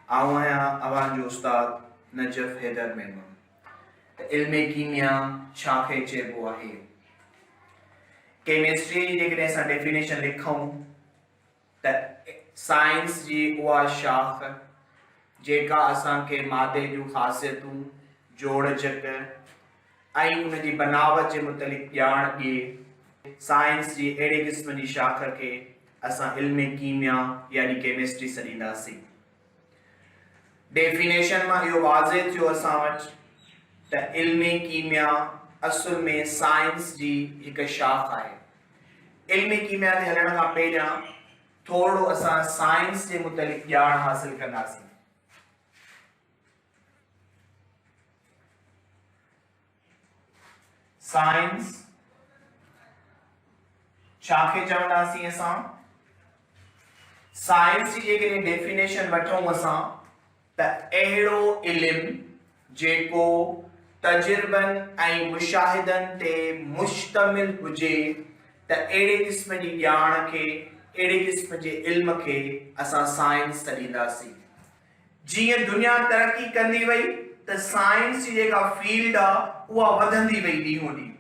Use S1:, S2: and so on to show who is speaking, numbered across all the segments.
S1: आऊं आहियां अवां जो उस्ताद नजफ हैदर मेमन। इल्म कीमिया छा खे चइबो आहे? केमिस्ट्री जी जेकॾहिं असां डेफिनेशन लिखूं त साइंस जी उहा शाख जेका असांखे मादे जूं ख़ासियतूं जोड़जक ऐं उन जी बनावट जे मुतलिक़ ॼाण ॾिए। साइंस जी अहिड़े क़िस्म जी शाख खे असां इल्म कीमिया यानी केमिस्ट्री सॾींदासीं। डेफिनेशन मां इहो वाज़े थियो असां वटि त इल्म कीमिया असुल में साइंस जी हिकु शाख आहे। इल्म कीमिया ते हलण खां पहिरियां थोरो असां साइंस जे मुतलिक़ ॼाण हासिल कंदासीं। साइंस छा खे चवंदासीं असां? साइंस जी जेकॾहिं डेफिनेशन वठूं असां त अहिड़ो इल्म जेको तजुर्बनि ऐं मुशाहिदनि ते मुश्तमिल हुजे, त अहिड़े क़िस्म जी ॼाण खे, अहिड़े क़िस्म जे इल्म खे असां साइंस सॾींदासीं। जीअं दुनिया तरक़ी कंदी वई त साइंस जी जेका फील्ड आहे उहा वधंदी वई ॾींहों ॾींहुं।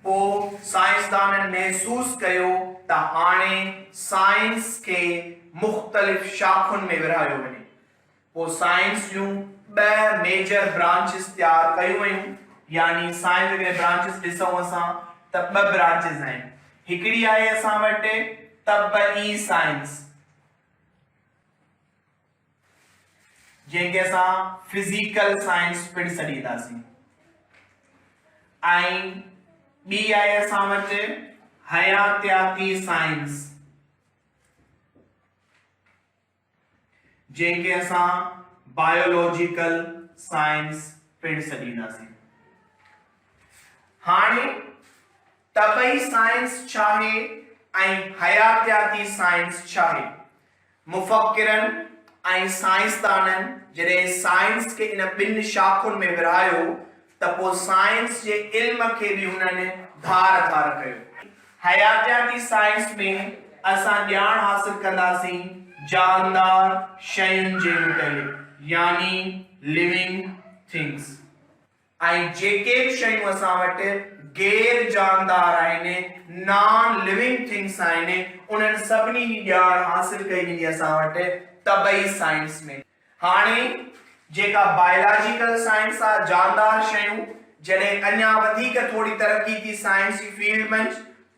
S1: पोइ साइंसदाननि महसूस कयो त हाणे साइंस खे मुख़्तलिफ़ शाखुनि में विरहायो वञे। पोइ साइंस जूं ॿ मेजर ब्रांचिस तयार कयूं वयूं, यानी साइंस जे ब्रांचिस ॾिसूं असां त ॿ ब्रांचिस आहिनि। हिकिड़ी आहे असां वटि तबई साइंस, जंहिंखे असां फिजिकल साइंस पिणु सॾींदासीं, ऐं ॿी आहे असां वटि हयातियाती साइंस, जंहिंखे असां बायोलॉजिकल साइंस पिणु सॾींदासीं। हाणे तबई साइंस छा आहे ऐं हयातियाती साइंस छा आहे? मुफ़क्किरनि ऐं साइंसदाननि जॾहिं साइंस खे इन ॿिनि शाखुनि में विरहायो त पोइ साइंस जे इल्म खे बि हुननि धार धार कयो। हयातियाती साइंस में असां ॼाण हासिल कंदासीं जानदार शयुनि जे मुतलिक़, यानी लिविंग थिंग्स, ऐं जेके बि शयूं असां वटि गैर जानदार आहिनि, नॉन लिविंग थिंग्स आहिनि, उन्हनि सभिनी जी ॼाण हासिल कई वेंदी असां वटि तबई साइंस में। हाणे जेका बायोलॉजिकल साइंस आहे, जानदार शयूं, जॾहिं अञा वधीक थोरी तरक़ी थी साइंस जी फील्ड में,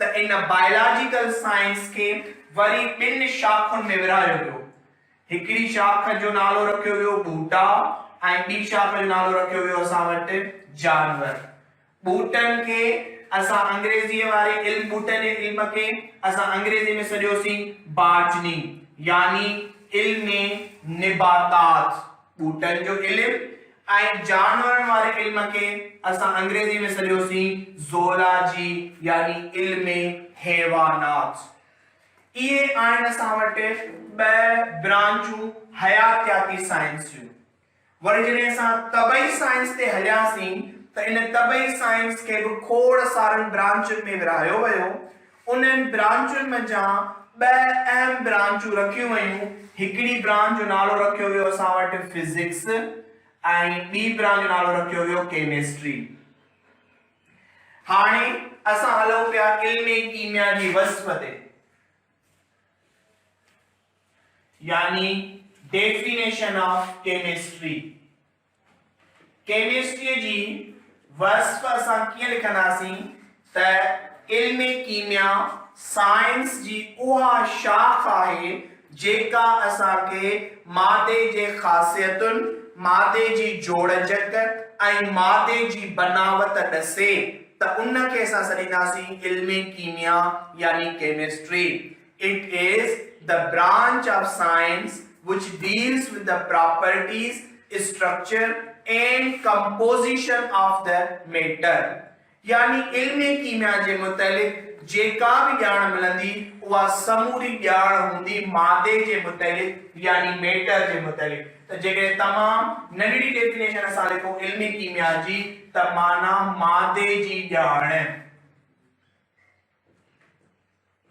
S1: त इन बायोलॉजिकल साइंस खे वरी ॿिनि शाखुनि में विरहायो वियो। हिकिड़ी शाख जो नालो रखियो वियो ॿूटा ऐं ॿी शाख जो नालो रखियो वियो असां वटि जानवर। ॿूटनि खे असां अंग्रेज़ीअ वारे इल्म, ॿूटनि जे इल्म खे असां अंग्रेज़ी में सॼोसीं बॉटनी, यानी इल्म निबातात, ॿूटनि जो इल्म, ऐं जानवरनि वारे इल्म खे असां अंग्रेज़ी में सॼोसीं ज़ूलॉजी, यानी इल्म हैवानात। इहे आहिनि असां वटि ॿ ब्रांचूं हयातियाती साइंस जूं। वरी जॾहिं असां तबई साइंस ते हलियासीं त इन तबई साइंस खे बि खोड़ सारनि ब्रांचुनि में विरहायो वियो। उन्हनि ब्रांचुनि में जा ॿ अहम ब्रांचूं रखियूं वयूं। हिकिड़ी ब्रांच जो नालो रखियो वियो असां वटि फिजिक्स ऐं ॿी ब्रांच जो नालो रखियो वियो केमिस्ट्री। हाणे असां हलूं पिया इल्म कीमिया जी वस्फ़ ते, यानी डेफिनेशन ऑफ केमिस्ट्री। केमिस्ट्री जी वस्फ़ असां कीअं लिखंदासीं त इल्म कीमिया साइंस जी उहा शाख आहे जेका असांखे मादे जे ख़ासियतुनि, मादे जी जोड़जक ऐं मादे जी बनावट ॾसे, त उन खे असां सॾींदासीं इल्म कीमिया यानी chemistry. It is the branch of science which deals with the properties, structure and composition of the matter। यानी इल्म कीमिया जे मुतलिक़ जेका भी ॼाण मिलंदी उहा समूरी ॼाण हूंदी मादे जे मुतलिक़, यानी मेटर जे मुतलिक़। त जेके तमाम नंढड़ी डेफिनेशन असां लिखो इल्म कीमिया जी, त माना मादे जी ॼाण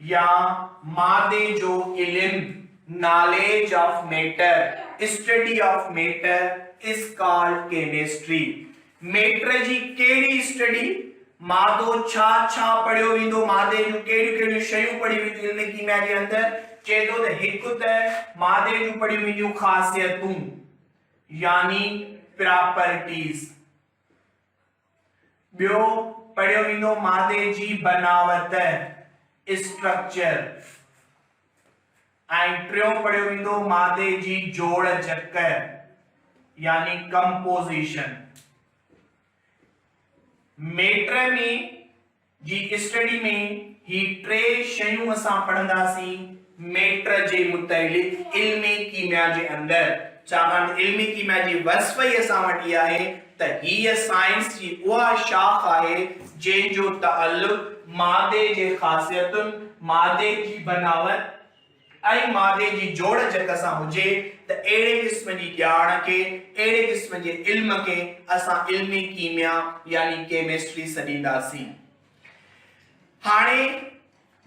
S1: या मादे जो इल्म knowledge of matter, study of matter is called chemistry. matter जी केड़ी स्टडी मादो छा छा पढ़ियो वेंदो मादे जूं केड़ी केड़ी शयूं पढ़ी वेंदियूं इल्म कीमिया जे अंदर चए थो त हिकु त मादे जूं पढ़ी वेंदियूं ख़ासियतूं यानी प्रॉपर्टीज ॿियो पढ़ियो वेंदो मादे जी बनावट स्ट्रक्चर ऐं टियों पढ़ियो वेंदो मादे जी जोड़ जक यानी कंपोजिशन मेटर में जी स्टडी में ही टे शयूं असां पढ़ंदासीं मेटर जे मुतइलिक इल्मी कीमिया जे अंदर छाकाणि इल्मी कीमिया जी वस्फ़ ई असां वटि आहे त हीअ साइंस जी उहा शाख आहे जंहिंजो तअल्लुक़ मादे जे ख़ासियतुनि मादे जी बनावट ऐं मादे जी जोड़ जक सां हुजे त अहिड़े क़िस्म जी ॼाण खे अहिड़े क़िस्म जे इल्म खे असां इल्मी कीमिया यानी केमिस्ट्री सॾींदासीं। हाणे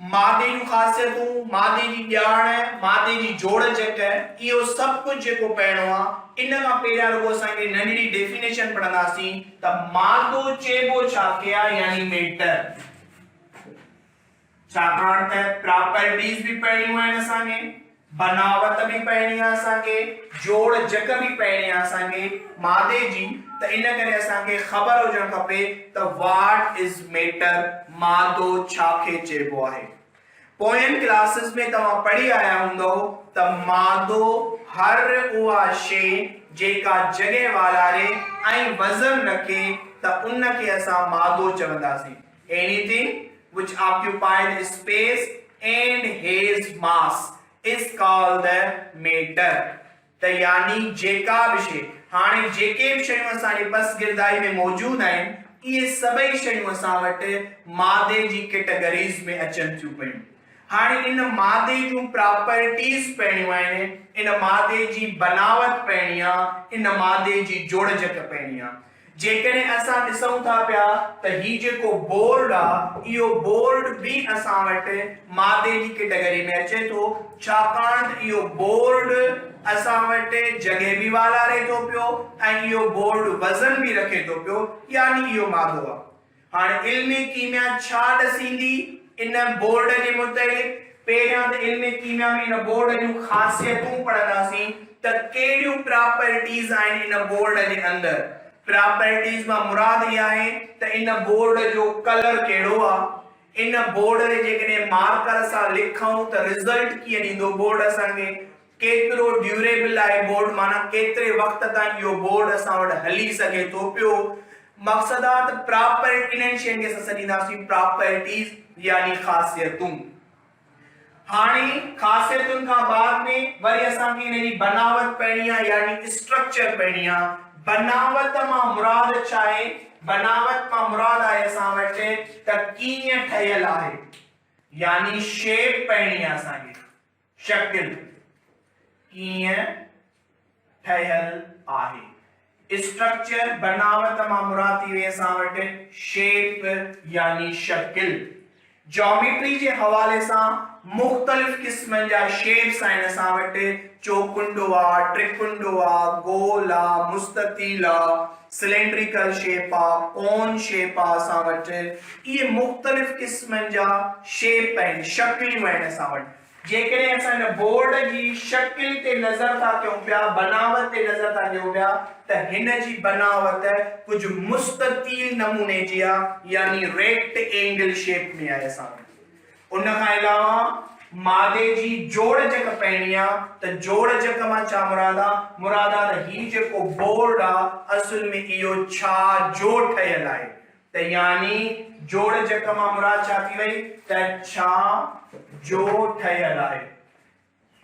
S1: मादे जूं ख़ासियतूं मादे जी ॼाण मादे जी जोड़ जक इहो सभु कुझु जेको पहिरियों आहे इन खां पहिरियां रुगो असांखे नंढड़ी डेफिनेशन पढ़ंदासीं त मादो चइबो छाखे आहे यानी मेटर छाकाणि त प्रॉपर्टीज भी पढ़णियूं आहिनि असांखे बनावट भी पढ़णी आहे असांखे जोड़ जक भी पढ़णी आहे असांखे मादे जी त इन करे असांखे ख़बर हुजणु खपे त व्हाट इज मेटर मादो छाखे चइबो आहे। पोयनि क्लासेस में तव्हां पढ़ी आया हूंदो त मादो हर उहा शइ जेका जॻह वालारे ऐं वज़न रखे त उन खे असां मादो चवंदासीं। Anything which occupy the space and has mass is called the matter। त यानी जेका भी शइ हाणे जेके भी शयूं असांजे बस गिरदाई में मौजूद आहिनि इहे सभई शयूं असां वटि मादे जी कैटेगरीज में अचनि थियूं पयूं। हाणे इन मादे जूं प्रॉपर्टीज पढ़णियूं आहिनि इन मादे जी बनावट पढ़णी आहे इन मादे जी जोड़ जक पढ़णी आहे। जेकॾहिं असां ॾिसूं था पिया त ही जेको बोर्ड आहे इहो बोर्ड भी असां वटि मादे जी कैटेगरी में अचे थो छाकाणि त इहो बोर्ड असां वटि जॻह भी वालारे थो पियो ऐं इहो बोर्ड वज़न भी रखे थो पियो यानी इहो मादो आहे। हाणे इल्मी कीमिया छा ॾसींदी इन बोर्ड जे मुतइलिक पहिरियां त इल्मी कीमिया में इन बोर्ड जूं ख़ासियतूं पढ़ंदासीं त कहिड़ियूं प्रॉपर्टीज आहिनि इन बोर्ड जे अंदर। प्रॉपर्टीज मां मुराद इहा आहे त इन बोर्ड जो कलर कहिड़ो आहे इन बोर्ड रे जेकॾहिं मार्कर सां लिखूं त रिज़ल्ट कीअं ॾींदो बोर्ड असांखे केतिरो ड्यूरेबल आहे बोर्ड माना केतिरे वक़्त ताईं इहो बोर्ड असां वटि हली सघे थो पियो मक़सद आहे त प्रॉपर इन्हनि शयुनि खे असां सॾींदासीं प्रॉपर्टीज यानी ख़ासियतूं। हाणे ख़ासियतुनि खां बाद में वरी असांखे इन जी बनावट पढ़णी आहे यानी स्ट्रक्चर पढ़णी आहे। बनावट मां मुराद छा आहे बनावट मां मुराद आहे असां वटि त कीअं ठहियल आहे यानी शेप पढ़णी आहे असांखे शक्ल कीअं ठहियल आहे। स्ट्रक्चर बनावट मां मुराद थी वई असां वटि शेप यानी शक्ल। ज्योमेट्री जे हवाले सां मुख्तलिफ किस्मनि जा शेप्स आहिनि असां वटि चौकुंडो आहे त्रिकुंडो आहे गोल आहे मुस्ततील आहे सिलेंड्रिकल शेप आहे कोन शेप आहे असां वटि इहे मुख्तलिफ किस्मनि जा शेप आहिनि शक्लियूं आहिनि असां वटि। जेकॾहिं असां इन बोर्ड जी शक्ल ते नज़र था कयूं पिया बनावट ते नज़र था ॾियूं पिया त हिन जी बनावट कुझु मुस्ततील नमूने जी आहे यानी रेक्ट एंगल शेप में आहे असां वटि। उन खां अलावा मादे जी जोड़ जक पढ़णी आहे त जोड़ जक मां छा मुराद आहे त ही जेको बोर्ड आहे असल में इहो छा जो ठहियल आहे त यानी जोड़ जक मां मुराद छा थी वई त छा जो ठहियल आहे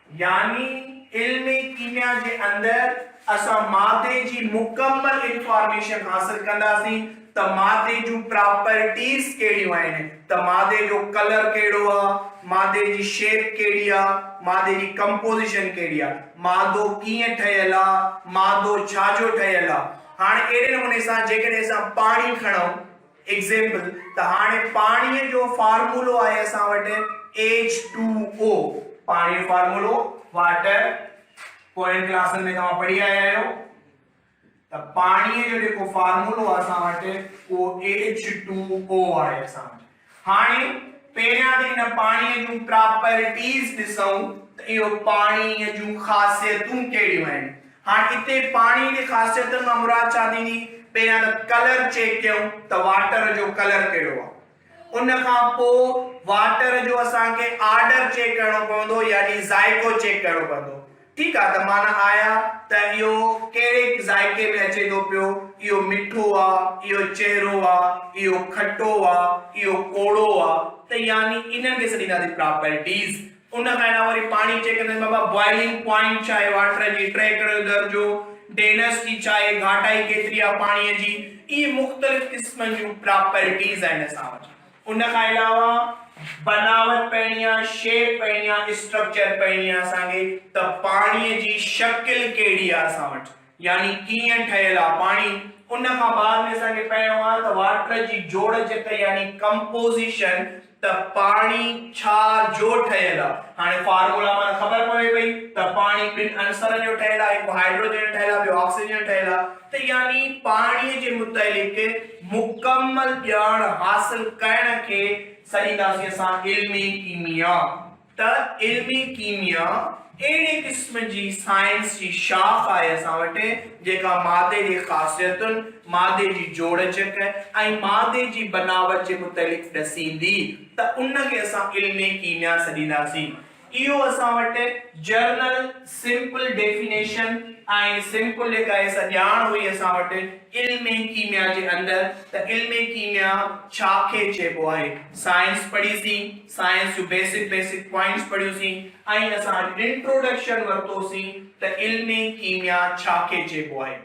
S1: यानी इल्मी कीमिया जे अंदर असां मादे जी मुकम्मल इंफॉर्मेशन हासिल कंदासीं त मादे जूं प्रॉपर्टीज कहिड़ियूं आहिनि त मादे जो कलर कहिड़ो आहे मादे जी शेप कहिड़ी आहे मादे जी कंपोजिशन कहिड़ी आहे मादो कीअं ठहियल आहे मादो छा जो ठहियल आहे। हाणे अहिड़े नमूने सां जेकॾहिं असां पाणी खणूं एग्जांपल त हाणे पाणीअ जो फार्मूलो आहे असां वटि H2O पानी जो फार्मूलो वाटर पोएं क्लास में तव्हां पढ़ी आया आहियो त पानी जो जेको फार्मूलो असां वटि वो H2O आहे असां वटि। हाणे पहिरियां त इन पाणीअ जूं प्रॉपर्टीज़ ॾिसूं त इहो पाणीअ जूं ख़ासियतूं कहिड़ियूं आहिनि। हाणे हिते पाणी जी ख़ासियतुनि मां मुराद छा थींदी? पहिरियां त कलर चेक कयूं त वाटर जो कलर कहिड़ो आहे, उन खां पोइ वाटर जो असांखे ऑर्डर चेक करणो पवंदो यानी ज़ाइको चेक करणो पवंदो। ठीक है, तो माना आया त इहो कहिड़े ज़ाइके में अचे थो पियो, इहो मिठो आहे, इहो चहिरो आहे, इहो खटो आहे, इहो कोड़ो आहे, त यानी इन्हनि खे सॾींदासीं प्रॉपर्टीज़। उन खां अलावा वरी पाणी चेक कंदासीं बाबा बॉइलिंग पॉइंट छा आहे वाटर जी, ट्रेकर जो दर्जो, डेंसिटी छा आहे, घाटाई केतिरी आहे पाणीअ जी, इहे मुख़्तलिफ़ क़िस्मनि जूं प्रॉपर्टीज़ आहिनि असां वटि। उन खां अलावा बनावट पढ़नी आहे, शेप पढ़नी आहे, स्ट्रक्चर पढ़नी आहे असांखे त पाणीअ जी शक्ल कहिड़ी आहे असां वटि, यानी कीअं ठहियल आहे पाणी। उन खां बाद में असांखे पढ़णो आहे त वाटर जी जोड़जक यानी कंपोजिशन, त पाणी छा जो ठहियल आहे। हाणे फार्मूला मां ख़बर पवे पई त पाणी ॿिनि अंसरनि जो ठहियल आहे, हिकु हाइड्रोजन ठहियल आहे, ॿियो ऑक्सीजन ठहियल आहे, त यानी पाणीअ जे मुतलिक़ मुकम्मल ॼाण हासिल करण खे सॾींदासीं असां इल्मी कीमिया। त इल्मी कीमिया अहिड़े क़िस्म जी साइंस जी शाख आहे असां वटि जेका मादे जी ख़ासियतुनि, मादे जी जोड़जक ऐं मादे जी बनावट जे मुतलिक़ ॾसींदी, त उन खे असां इल्मी कीमिया सॾींदासीं। इहो असां वटि जर्नल सिंपल डेफिनेशन ऐं सिंपल जेका आहे ॼाण हुई असां वटि इल्मी कीमिया जे अंदरि, त इल्मी कीमिया छा खे चइबो आहे। साइंस पढ़ीसीं, साइंस जूं बेसिक पॉइंट्स पढ़ियूंसीं ऐं असां इंट्रोडक्शन वरितोसीं त इल्मी कीमिया छा खे चइबो आहे।